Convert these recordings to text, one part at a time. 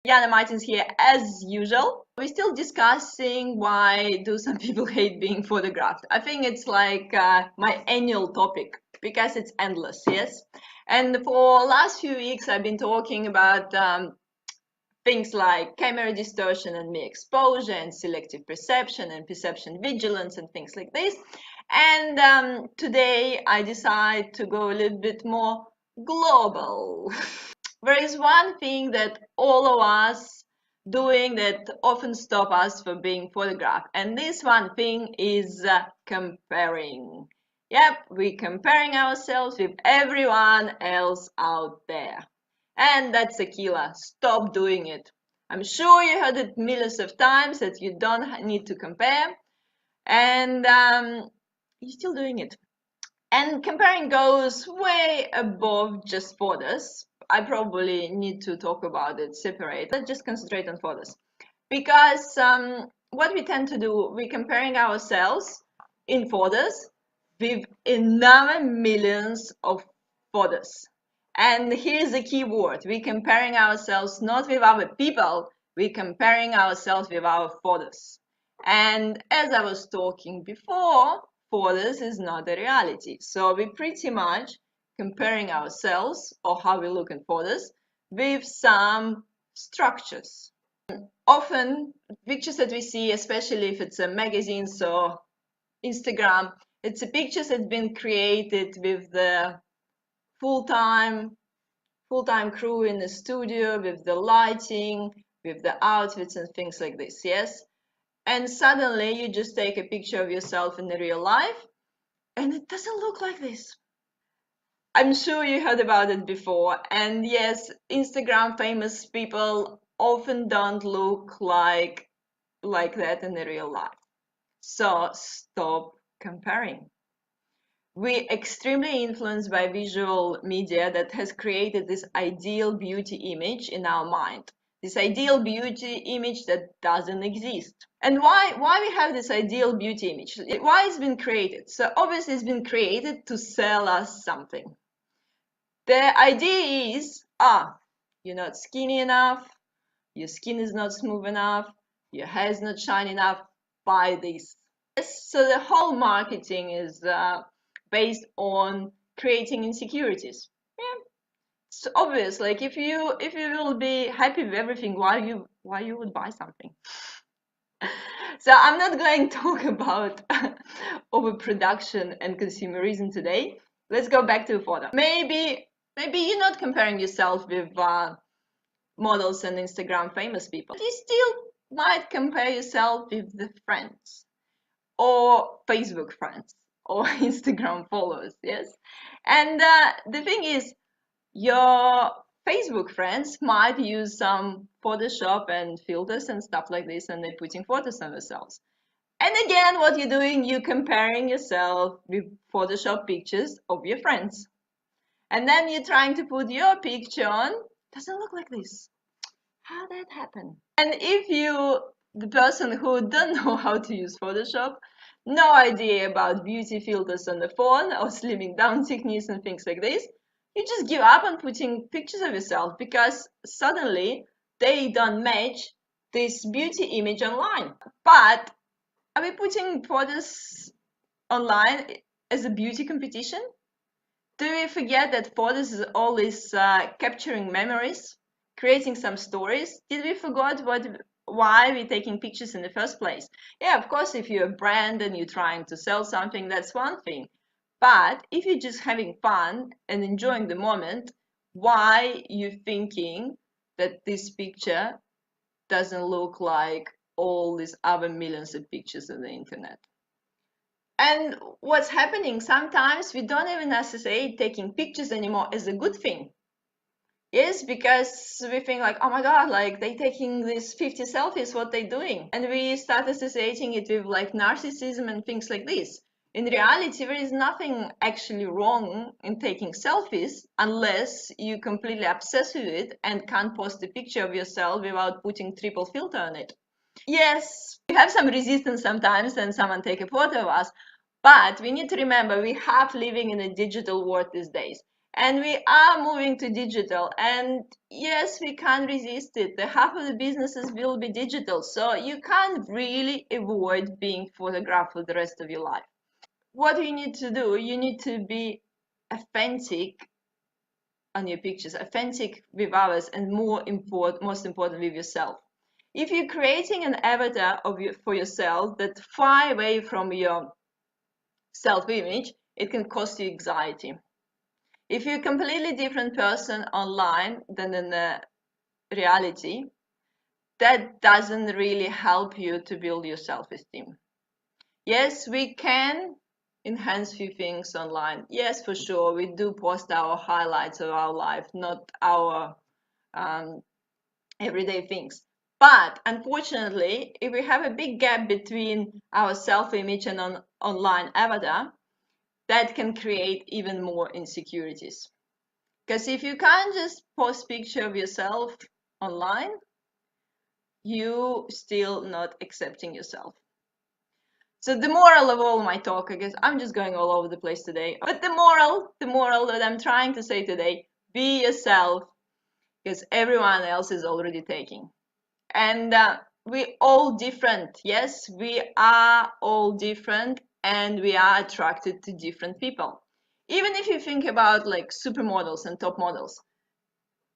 Jana Martins here as usual. We're still discussing why do some people hate being photographed. I think it's like my annual topic because it's endless, yes? And for last few weeks I've been talking about things like camera distortion and mere exposure and selective perception and perception vigilance and things like this. And today I decide to go a little bit more global. There is one thing that all of us doing that often stop us from being photographed, and this one thing is comparing. Yep, we're comparing ourselves with everyone else out there. And that's a killer. Stop doing it. I'm sure you heard it millions of times that you don't need to compare, and you're still doing it. And comparing goes way above just photos. I probably need to talk about it separate. Let's just concentrate on photos. Because what we tend to do, we're comparing ourselves in photos with another millions of photos. And here's the key word. We're comparing ourselves not with other people, we're comparing ourselves with our photos. And as I was talking before, photos is not a reality. So we're pretty much comparing ourselves or how we look in photos with some structures. Often pictures that we see, especially if it's a magazine or Instagram, it's a pictures that's been created with the full-time crew in the studio, with the lighting, with the outfits and things like this, yes? And suddenly you just take a picture of yourself in the real life and it doesn't look like this. I'm sure you heard about it before. And yes, Instagram famous people often don't look like that in the real life. So stop comparing. We're extremely influenced by visual media that has created this ideal beauty image in our mind. This ideal beauty image that doesn't exist. And why we have this ideal beauty image? Why it's been created? So obviously it's been created to sell us something. The idea is, you're not skinny enough, your skin is not smooth enough, your hair is not shiny enough, buy this. Yes, so the whole marketing is based on creating insecurities. Yeah, it's obvious. Like if you will be happy with everything, why you would buy something? So I'm not going to talk about overproduction and consumerism today. Let's go back to the photo. Maybe you're not comparing yourself with models and Instagram famous people. You still might compare yourself with the friends or Facebook friends or Instagram followers, yes? And the thing is, your Facebook friends might use some Photoshop and filters and stuff like this, and they're putting photos on themselves. And again, what you're doing, you're comparing yourself with Photoshop pictures of your friends. And then you're trying to put your picture on, doesn't look like this. How did that happen? And if you, the person who don't know how to use Photoshop, no idea about beauty filters on the phone or slimming down techniques and things like this, you just give up on putting pictures of yourself because suddenly they don't match this beauty image online. But are we putting photos online as a beauty competition? Do we forget that photos is always capturing memories, creating some stories? Did we forget why we're taking pictures in the first place? Yeah, of course, if you're a brand and you're trying to sell something, that's one thing. But if you're just having fun and enjoying the moment, why you thinking that this picture doesn't look like all these other millions of pictures on the internet? And what's happening, sometimes we don't even associate taking pictures anymore as a good thing. Yes, because we think like, oh my God, like they taking these 50 selfies, what they doing? And we start associating it with like narcissism and things like this. In reality, there is nothing actually wrong in taking selfies unless you completely obsess with it and can't post a picture of yourself without putting triple filter on it. Yes, we have some resistance sometimes when someone take a photo of us, but we need to remember we have living in a digital world these days. And we are moving to digital, and yes, we can't resist it. The half of the businesses will be digital, so you can't really avoid being photographed for the rest of your life. What you need to do, you need to be authentic on your pictures, authentic with others, and most important with yourself. If you're creating an avatar for yourself that's far away from your self-image, it can cost you anxiety. If you're a completely different person online than in the reality, that doesn't really help you to build your self-esteem. Yes, we can enhance few things online. Yes, for sure, we do post our highlights of our life, not our everyday things. But unfortunately, if we have a big gap between our self-image and online avatar, that can create even more insecurities. Because if you can't just post picture of yourself online, you still not accepting yourself. So the moral of all my talk, I guess I'm just going all over the place today. But the moral that I'm trying to say today, be yourself, because everyone else is already taking. And we all different. Yes, we are all different, and we are attracted to different people. Even if you think about like supermodels and top models,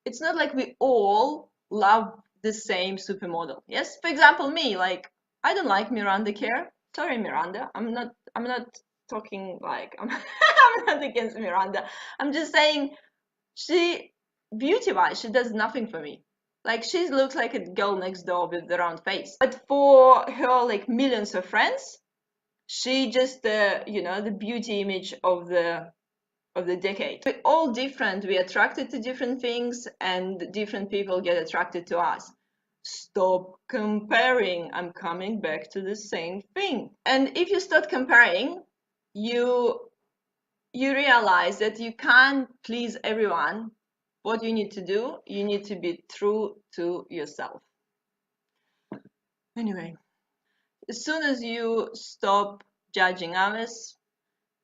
it's not like we all love the same supermodel. Yes, for example, me, like I don't like Miranda Kerr. Sorry, Miranda. I'm not talking like I'm not against Miranda. I'm just saying she beauty-wise, she does nothing for me. Like she looks like a girl next door with the round face. But for her like millions of friends, she just the beauty image of the decade. We're all different. We're attracted to different things, and different people get attracted to us. Stop comparing. I'm coming back to the same thing. And if you start comparing, you realize that you can't please everyone. What you need to do, you need to be true to yourself. Anyway, as soon as you stop judging others,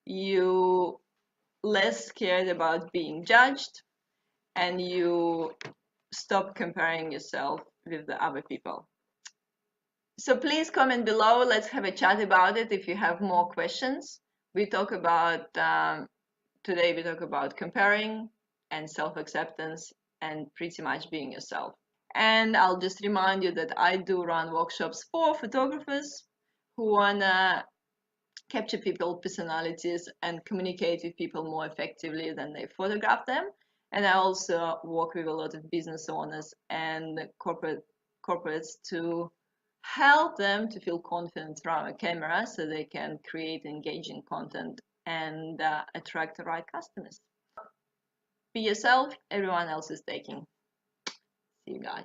you less scared about being judged, and you stop comparing yourself with the other people. So please comment below. Let's have a chat about it if you have more questions. We talk about today we talk about comparing and self-acceptance and pretty much being yourself. And I'll just remind you that I do run workshops for photographers who wanna capture people personalities and communicate with people more effectively than they photograph them. And I also work with a lot of business owners and corporates to help them to feel confident around a camera so they can create engaging content and attract the right customers. Be yourself, everyone else is taking. See you guys.